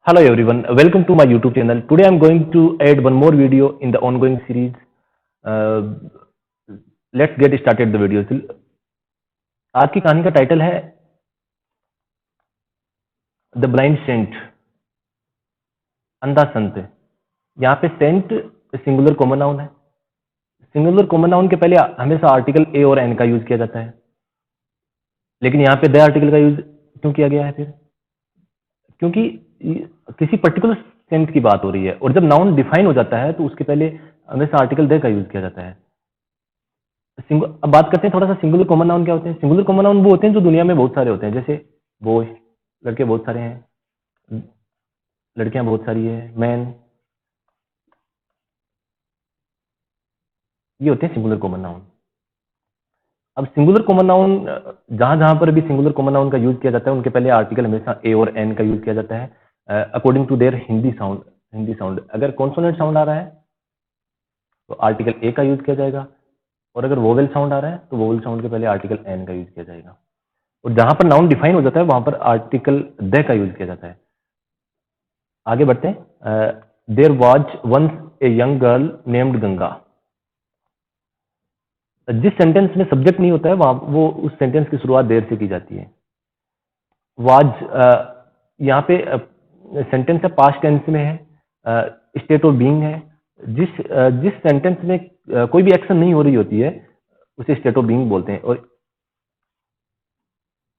Hello everyone, welcome to my YouTube channel. Today I'm going to add one more video in the ongoing series. Uh, let's get started the video. आज की कहानी का title है the blind Saint, अंधा संत। यहाँ पे Saint singular common noun है। Singular common noun के पहले हमेशा आर्टिकल ए और एन का यूज किया जाता है, लेकिन यहाँ पे द आर्टिकल का यूज क्यों किया गया है? फिर क्योंकि किसी पर्टिकुलर सेंट की बात हो रही है, और जब नाउन डिफाइन हो जाता है तो उसके पहले हमेशा आर्टिकल द का यूज किया जाता है। अब बात करते हैं थोड़ा सा सिंगुलर कॉमन नाउन क्या होते हैं। सिंगुलर कॉमन नाउन वो होते हैं जो दुनिया में बहुत सारे होते हैं, जैसे बॉय, लड़के बहुत सारे हैं, लड़कियां बहुत सारी है, मैन, ये होते हैं सिंगुलर कॉमन नाउन। अब सिंगुलर कॉमन नाउन जहां जहां पर भी सिंगुलर कॉमन नाउन का यूज किया जाता है उनके पहले आर्टिकल हमेशा ए और एन का यूज किया जाता है according to their Hindi sound. अगर कॉन्सोनेंट साउंड आ रहा है तो आर्टिकल ए का यूज किया जाएगा, और अगर वोवेल साउंड आ रहा है तो वोवेल साउंड के पहले आर्टिकल एन का यूज किया जाएगा। और जहां पर नाउन डिफाइन हो जाता है वहां पर आर्टिकल द का यूज किया जाता है। आगे बढ़ते हैं। There was once a young girl named Ganga. जिस सेंटेंस में सब्जेक्ट नहीं होता है वहां वो उस सेंटेंस की शुरुआत देर से की जाती है। वाज यहाँ पे सेंटेंस है, पास्ट टेंस में है, स्टेट ऑफ बीइंग है। जिस सेंटेंस में कोई भी एक्शन नहीं हो रही होती है उसे स्टेट ऑफ बीइंग बोलते हैं। और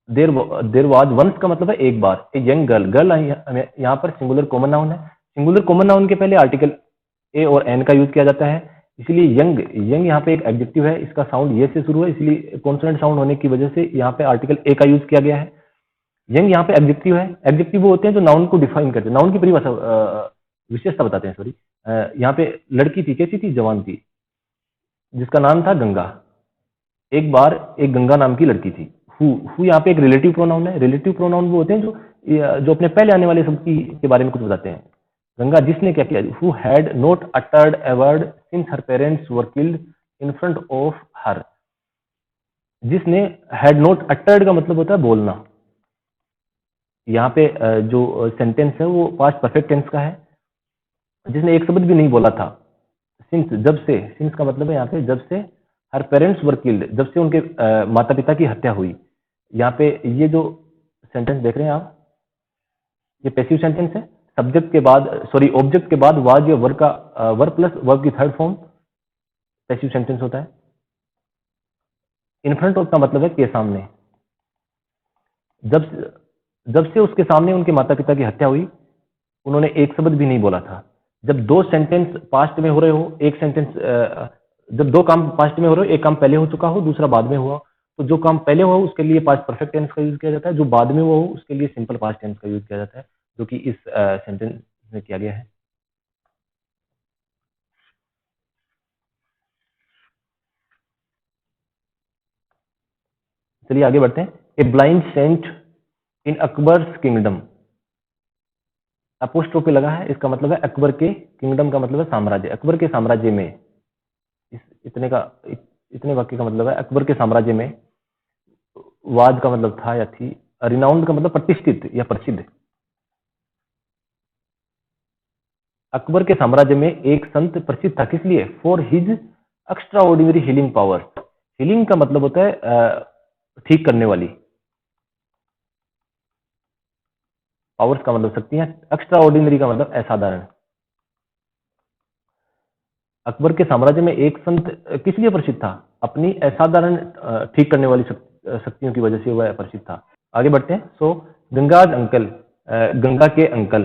देर वाज वंस का मतलब है एक बार। ए यंग गर्ल यहाँ पर सिंगुलर कॉमन नाउन है। सिंगुलर कॉमन नाउन के पहले आर्टिकल ए और एन का यूज किया जाता है, इसलिए यंग यहाँ पे एक एडजेक्टिव है, इसका साउंड ये से शुरू है, इसलिए कॉन्सोनेंट साउंड होने की वजह से यहाँ पे आर्टिकल ए का यूज किया गया है। यंग यहाँ पे एडजेक्टिव है। एडजेक्टिव वो होते हैं जो नाउन को डिफाइन करते हैं, नाउन की परिभाषा विशेषता बताते हैं। सॉरी, यहाँ पे लड़की थी, कैसी थी? जवान थी, जिसका नाम था गंगा। एक बार एक गंगा नाम की लड़की थी। हु यहाँ पे एक रिलेटिव प्रोनाउन है। रिलेटिव प्रोनाउन वो होते हैं जो अपने पहले आने वाले शब्द के बारे में कुछ बताते हैं। गंगा जिसने क्या किया, who had not uttered a word since her parents were killed in front of her. जिसने, हैड नॉट अटर्ड का मतलब होता है बोलना। यहाँ पे जो सेंटेंस है वो पास्ट परफेक्ट टेंस का है, जिसने एक शब्द भी नहीं बोला था। सिंस, जब से, सिंस का मतलब है यहाँ पे जब से, हर पेरेंट्स वर किल्ड, जब से उनके माता पिता की हत्या हुई। यहाँ पे ये जो सेंटेंस देख रहे हैं आप, ये पैसिव सेंटेंस है। सब्जेक्ट के बाद, सॉरी, ऑब्जेक्ट के बाद वाज या वर्ब का वर्ब प्लस वर्ब की थर्ड फॉर्म पैसिव सेंटेंस होता है। इन फ्रंट ऑफ का मतलब है के सामने। जब से उसके सामने उनके माता पिता की हत्या हुई, उन्होंने एक शब्द भी नहीं बोला था। जब दो सेंटेंस पास्ट में हो रहे हो, एक सेंटेंस, जब दो काम पास्ट में हो रहे हो, एक काम पहले हो चुका हो, दूसरा बाद में हुआ, तो जो काम पहले हुआ उसके लिए पास्ट परफेक्ट टेंस का यूज किया जाता है, जो बाद में हुआ हो उसके लिए सिंपल पास्ट टेंस का यूज किया जाता है, जो कि इस सेंटेंस में किया गया है। चलिए आगे बढ़ते हैं। A blind saint in Akbar's kingdom. Apostrophe लगा है, इसका मतलब है अकबर के, किंगडम का मतलब है साम्राज्य, अकबर के साम्राज्य में। इतने वाक्य का मतलब है अकबर के साम्राज्य में। वाज का मतलब था या थी, रिनाउंड का मतलब प्रतिष्ठित या प्रसिद्ध। अकबर के साम्राज्य में एक संत प्रसिद्ध था, किस लिए? For his extra ordinary healing power. Healing का मतलब होता है ठीक करने वाली, पावर्स का मतलब शक्तियां, एक्स्ट्रा ऑर्डिनरी का मतलब असाधारण। अकबर के साम्राज्य में एक संत किस लिए प्रसिद्ध था? अपनी असाधारण ठीक करने वाली शक्तियों की वजह से वह प्रसिद्ध था। आगे बढ़ते हैं। सो गंगाज अंकल, गंगा के uncle,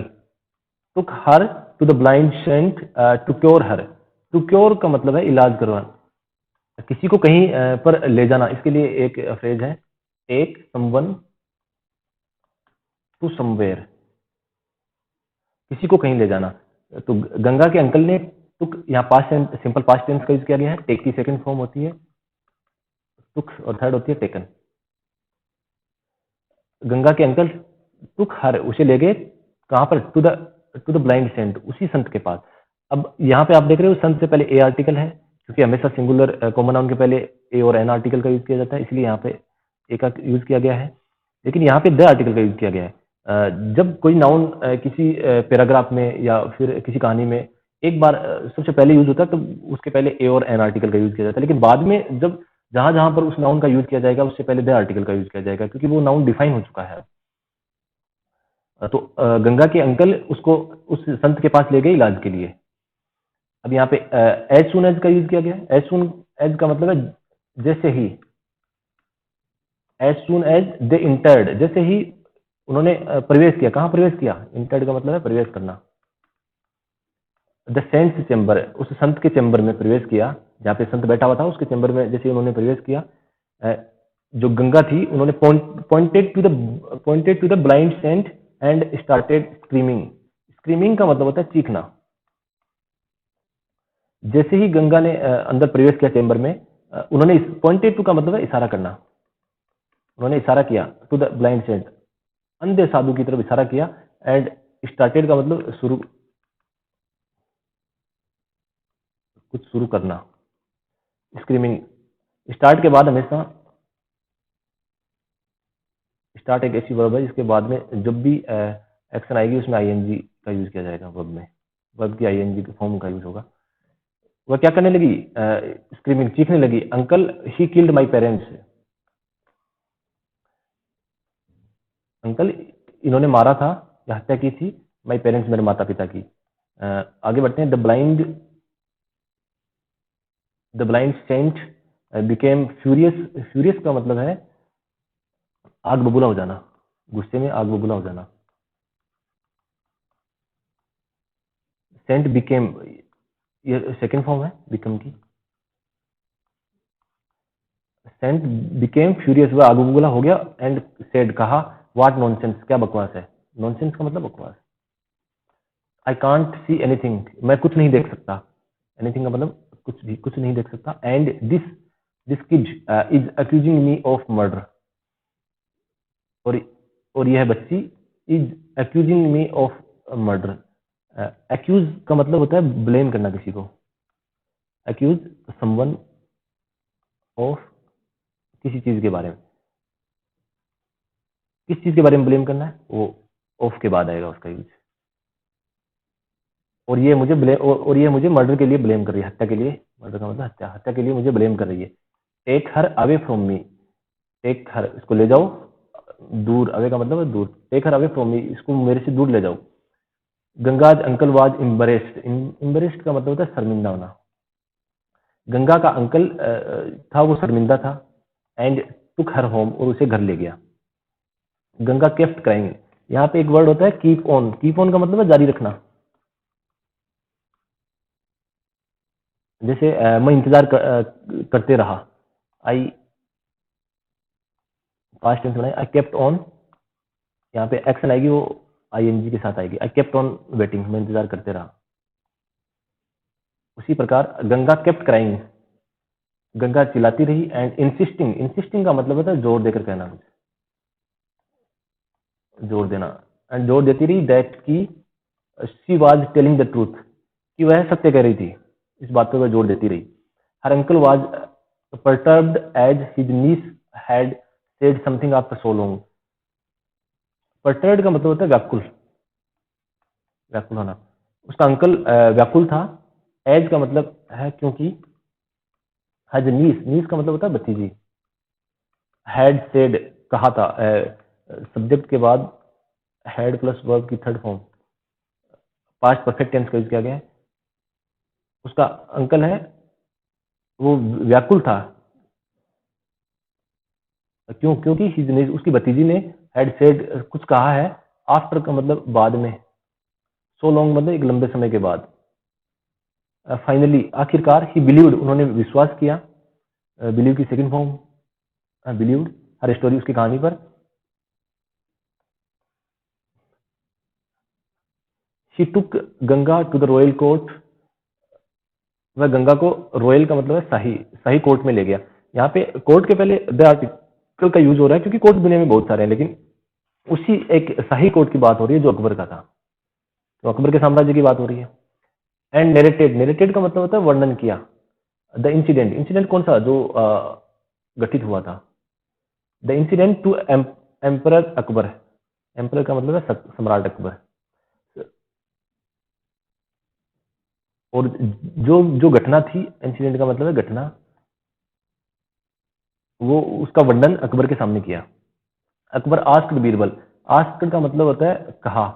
took her to the blind saint to cure her. To cure का मतलब है इलाज करवाना, किसी को कहीं पर ले जाना। इसके लिए एक फ्रेज है, टेक समवन टू समवेयर, किसी को कहीं ले जाना। तो गंगा के अंकल ने टुक, यहाँ पास्ट सिंपल पास्ट टेंस का यूज किया गया है। टेक की सेकंड फॉर्म होती है टुक और थर्ड होती है टेकन। गंगा के अंकल टुक हर, उसे ले गए कहां पर? टू द ब्लाइंड सेंट, उसी संत के पास। अब यहाँ पे आप देख रहे हो संत से पहले ए आर्टिकल है, क्योंकि हमेशा सिंगुलर कॉमन नाउन के पहले ए और एन आर्टिकल का यूज किया जाता है, इसलिए यहाँ पे ए का यूज किया गया है। लेकिन यहाँ पे द आर्टिकल का यूज किया गया है। जब कोई नाउन किसी पैराग्राफ में या फिर किसी कहानी में एक बार सबसे पहले यूज होता है, तो उसके पहले ए और एन आर्टिकल का यूज किया जाता है, लेकिन बाद में जब जहां जहां पर उस नाउन का यूज किया जाएगा उससे पहले द आर्टिकल का यूज किया जाएगा, क्योंकि वो नाउन डिफाइन हो चुका है। तो गंगा के अंकल उसको उस संत के पास ले गए इलाज के लिए। अब यहाँ पे एज सुन एज का यूज किया गया। एज सुन एज का मतलब है जैसे ही, as soon as they entered, जैसे ही उन्होंने प्रवेश किया। कहाँ प्रवेश किया? इंटर्ड का मतलब है प्रवेश करना। द सेंट्स चैम्बर, उस संत के चैम्बर में प्रवेश किया, जहाँ पे संत बैठा हुआ था उसके चैम्बर में जैसे उन्होंने प्रवेश किया, जो गंगा थी, उन्होंने pointed to the blind saint and started screaming. Screaming का मतलब होता है चीखना। जैसे ही गंगा ने अंदर प्रवेश किया चैम्बर में, उन्होंने पॉइंटेड टू का मतलब है इशारा करना। उन्होंने इशारा किया टू द ब्लाइंड सेंट, अंधे साधु की तरफ इशारा किया, एंड स्टार्टेड का मतलब शुरू, कुछ शुरू करना। स्क्रीमिंग, स्टार्ट के बाद हमेशा, स्टार्ट एक ऐसी वर्ब है जिसके बाद में जब भी एक्शन आएगी उसमें आईएनजी का यूज किया जाएगा। वर्ब में वर्ब की आईएनजी के फॉर्म का यूज होगा। वह क्या करने लगी? स्क्रीमिंग, चीखने लगी, uncle he killed my parents. Uncle, इन्होंने मारा था या हत्या की थी माई पेरेंट्स, मेरे माता पिता की। आगे बढ़ते हैं। The blind saint became furious. Furious का मतलब है आग बबूला हो जाना, गुस्से में आग बबूला हो जाना। सेंट बिकेम, ये सेकेंड फॉर्म है बिकम की। सेंट बिकेम फ्यूरियस, वह आग बबूला हो गया, एंड सेड, कहा, व्हाट नॉनसेंस, क्या बकवास है। नॉनसेंस का मतलब बकवास। आई कांट सी एनीथिंग, मैं कुछ नहीं देख सकता। एनीथिंग का मतलब कुछ भी, कुछ नहीं देख सकता। And this kid is accusing me of murder, और यह बच्ची is accusing me of murder. Accuse का मतलब होता है ब्लेम करना किसी को। एक्यूज समवन ऑफ, किसी चीज के बारे में, किस चीज के बारे में ब्लेम करना है, वो ऑफ के बाद आएगा उसका यूज। और ये मुझे और ये मुझे मर्डर के लिए ब्लेम कर रही है, हत्या के लिए। मर्डर का मतलब हत्या, हत्या के लिए मुझे ब्लेम कर रही है। Take her away from me, take her, इसको ले जाओ दूर, अवे का मतलब है दूर। Take her away from me, इसको मेरे से दूर ले जाओ। गंगाज अंकल वाज इम्बरेस्ड। इम्बरेस्ड का मतलब होता है शर्मिंदा होना। गंगा का अंकल था, वो शर्मिंदा था। एंड टुक हर होम, और उसे घर ले गया। गंगा केफ्ट क्राइंग, यहाँ पे एक वर्ड होता है कीप ऑन। कीप ऑन का मतलब है जारी रखना। जैसे मैं इंतजार करते रहा। आई, पास्ट टेंस बनाए, आई केप्ट ऑन, यहाँ पे एक्शन आएगी वो आईएनजी के साथ आएगी। आई केप्ट ऑन वेटिंग, मैं इंतजार करते रहा। उसी प्रकार गंगा केप्ट क्राइंग, गंगा चिल्लाती रही। एंड इंसिस्टिंग, इंसिस्टिंग का मतलब होता है जोर देकर कहना, कुछ जोर देना। एंड जोर देती रही दैट की she was telling the truth, कि वह सत्य कह रही थी। इस बात पर वह जोर देती रही। हर uncle was perturbed as his niece had said something after so long। perturbed का मतलब होता है व्याकुल, व्याकुल होना। उसका अंकल व्याकुल था। एज का मतलब है क्योंकि। हैज नीस, नीस का मतलब होता है भतीजी। हैड सेड कहा था, सब्जेक्ट के बाद हैड प्लस वर्ब की third form, past perfect tense का यूज किया गया है। उसका अंकल है, वो व्याकुल था। क्यों? क्योंकि उसकी भतीजी ने हैड सेड कुछ कहा है। आफ्टर का मतलब बाद में। सो लॉन्ग मतलब एक लंबे समय के बाद। फाइनली, आखिरकार, ही बिलीव्ड, उन्होंने विश्वास किया। बिलीव की second form believed. Her story, उसकी कहानी पर। She took Ganga to the royal court, वह गंगा को, रॉयल का मतलब है शाही, शाही कोर्ट में ले गया। यहाँ पे कोर्ट के पहले द आर्टिकल का यूज हो रहा है क्योंकि कोर्ट दुनिया में बहुत सारे हैं, लेकिन उसी एक शाही कोर्ट की बात हो रही है जो अकबर का था। तो अकबर के साम्राज्य की बात हो रही है। एंड नेरेटेड, नेरेटेड का मतलब होता है वर्णन किया। द इंसिडेंट, इंसिडेंट कौन सा? जो घटित हुआ था। The incident to emperor Akbar, emperor का मतलब है सम्राट अकबर। और जो जो घटना थी, इंसिडेंट का मतलब है घटना, वो उसका वर्णन अकबर के सामने किया। अकबर आस्क्ड बीरबल। आस्क्ड का मतलब होता है कहा,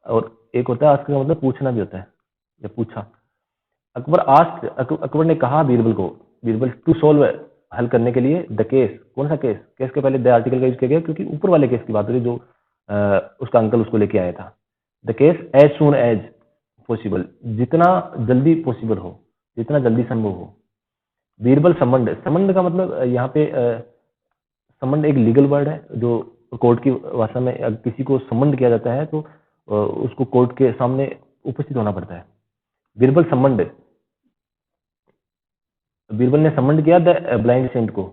और एक होता है आस्क्ड का मतलब पूछना भी होता है, या पूछा। अकबर आस्क्ड, अकबर ने कहा बीरबल को, बीरबल टू सोल्व, हल करने के लिए, द केस। कौन सा केस? केस के पहले द आर्टिकल का यूज किया गया क्योंकि ऊपर वाले केस की बात हो रही जो उसका अंकल उसको लेके आया था। The case as soon as possible, जितना जल्दी पॉसिबल हो, जितना जल्दी संभव हो। बीरबल समंड, समंड का मतलब यहाँ पे समन एक लीगल वर्ड है जो कोर्ट की भाषा में किसी को समन किया जाता है तो उसको कोर्ट के सामने उपस्थित होना पड़ता है। बीरबल समन्ड, बीरबल ने समन्ड किया द ब्लाइंड सेंट को,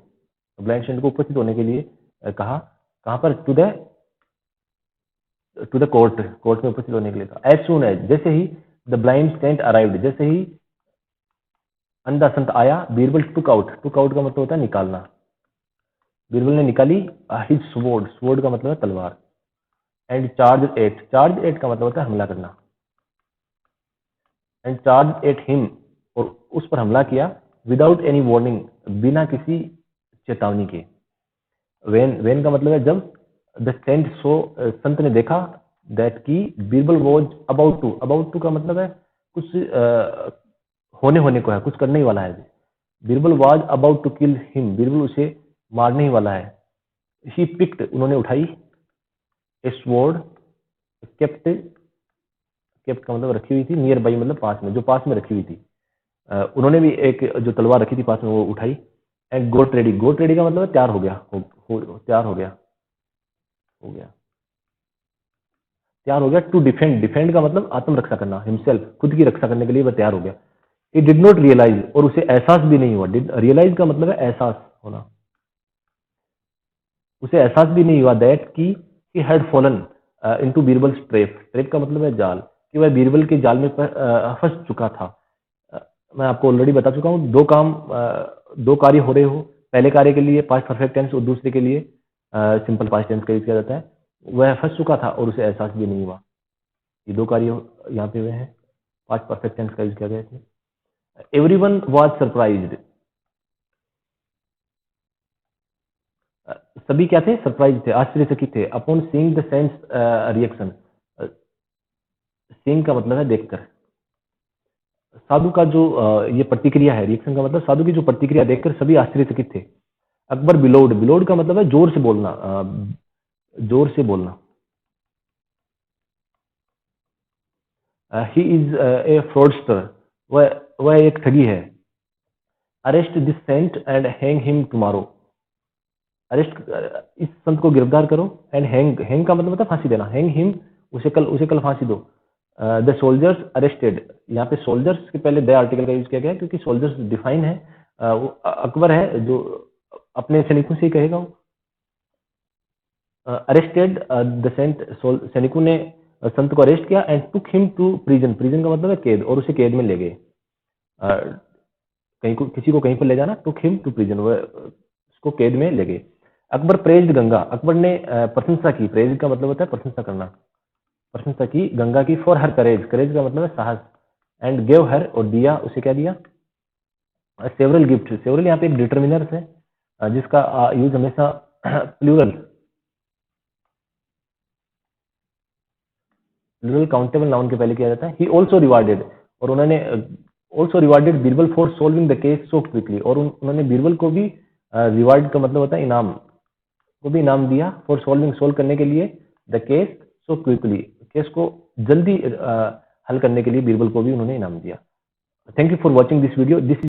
ब्लाइंड सेंट को उपस्थित होने के लिए कहा। कहाँ पर? टू द कोर्ट, कोर्ट में उपस्थित होने के लिए कहा। एज सून एज, जैसे ही द ब्लाइंड सेंट अराइव्ड, जैसे ही अंधा संत आया, Birbal took out, took out का मतलब होता है निकालना। बीरबल ने निकाली हिज स्वॉर्ड, स्वॉर्ड का मतलब है तलवार। And charge at, charge at का मतलब होता है हमला करना। एंड चार्ज एट हिम, और उस पर हमला किया, विदाउट एनी वार्निंग, बिना किसी चेतावनी के। वेन का मतलब है जब। द सेंट सो, संत ने देखा, दैट की बीरबल वॉज अबाउट टू का मतलब है कुछ होने होने को है, कुछ करने ही वाला है। Birbal was about to kill him, Birbal उसे मारने ही वाला है। ही पिक्ड, उन्होंने उठाई, ए स्वॉर्ड, केप्ट, केप्ट का मतलब रखी हुई थी, नियर बाई मतलब पास में, जो पास में रखी हुई थी। उन्होंने भी एक जो तलवार रखी थी पास में वो उठाई। And got ready, got ready का मतलब है तैयार हो गया, तैयार हो गया, हो गया, तैयार हो गया। टू डिफेंड, डिफेंड का मतलब आत्मरक्षा करना, हिमसेल्फ, खुद की रक्षा करने के लिए वह तैयार हो गया। ही डिड नॉट रियलाइज, और उसे एहसास भी नहीं हुआ। रियलाइज का मतलब है एहसास होना, उसे एहसास भी नहीं हुआ दैट की he had fallen into Birbal trap, trap का मतलब है जाल, कि वह बीरबल के जाल में फंस चुका था। अ, मैं आपको ऑलरेडी बता चुका हूँ, दो काम, दो कार्य हो रहे हो, पहले कार्य के लिए पास्ट परफेक्ट टेंस और दूसरे के लिए सिंपल पास्ट टेंस का यूज किया जाता है। वह फंस चुका था और उसे एहसास भी नहीं हुआ। ये दो कार्य यहाँ पे हुए हैं, पास्ट परफेक्ट टेंस का यूज किया गया है। एवरीवन वाज सरप्राइज्ड, सभी क्या थे? सरप्राइज थे, आश्चर्यचकित थे। Upon seeing the sense reaction, seeing का मतलब है देखकर। साधु का जो ये प्रतिक्रिया है, रिएक्शन का मतलब साधु की जो प्रतिक्रिया देखकर सभी आश्चर्यचकित थे। अकबर बिलोड, बिलोड का मतलब है जोर से बोलना, जोर से बोलना। ही इज ए फ्रॉडस्टर, वह एक ठगी है। Arrest this saint and hang him tomorrow, arrest, इस संत को गिरफ्तार करो। एंड हैंग, हैंग का मतलब होता है फांसी देना। हैंग हिम, उसे कल फांसी दो। द सोल्जर्स अरेस्टेड, यहाँ पे सोल्जर्स के पहले द आर्टिकल का यूज किया गया है क्योंकि सोल्जर्स डिफाइन है, वो अकबर है जो अपने सैनिकों से ही कहेगा। अरेस्टेड द सेंट, सैनिकों ने संत को अरेस्ट किया। And took him to prison, prison का मतलब है कैद, और उसे कैद में ले गए। कहीं को, किसी को कहीं पर ले जाना, टुक हिम टू प्रिजन, वह उसको कैद में ले गए। अकबर प्रेज्ड गंगा, अकबर ने प्रशंसा की, प्रेज का मतलब होता है प्रशंसा करना, प्रशंसा की गंगा की, फॉर हर करेज, करेज का मतलब है साहस। एंड गेव हर, और दिया, उसे क्या दिया? सेवरल गिफ्ट, सेवरल यहाँ पे एक डिटर्मिनर है जिसका यूज हमेशा प्लूरल, प्लूरल काउंटेबल नाउन के पहले किया जाता है। ही ऑल्सो रिवार्डेड, और उन्होंने also rewarded Birbal for solving the case so quickly, और उन्होंने बीरबल को भी रिवार्ड का मतलब होता है इनाम, को भी इनाम दिया, फॉर सोल्विंग, सोल्व करने के लिए, the case so quickly, case को जल्दी हल करने के लिए बीरबल को भी उन्होंने इनाम दिया। Thank you for watching this video. This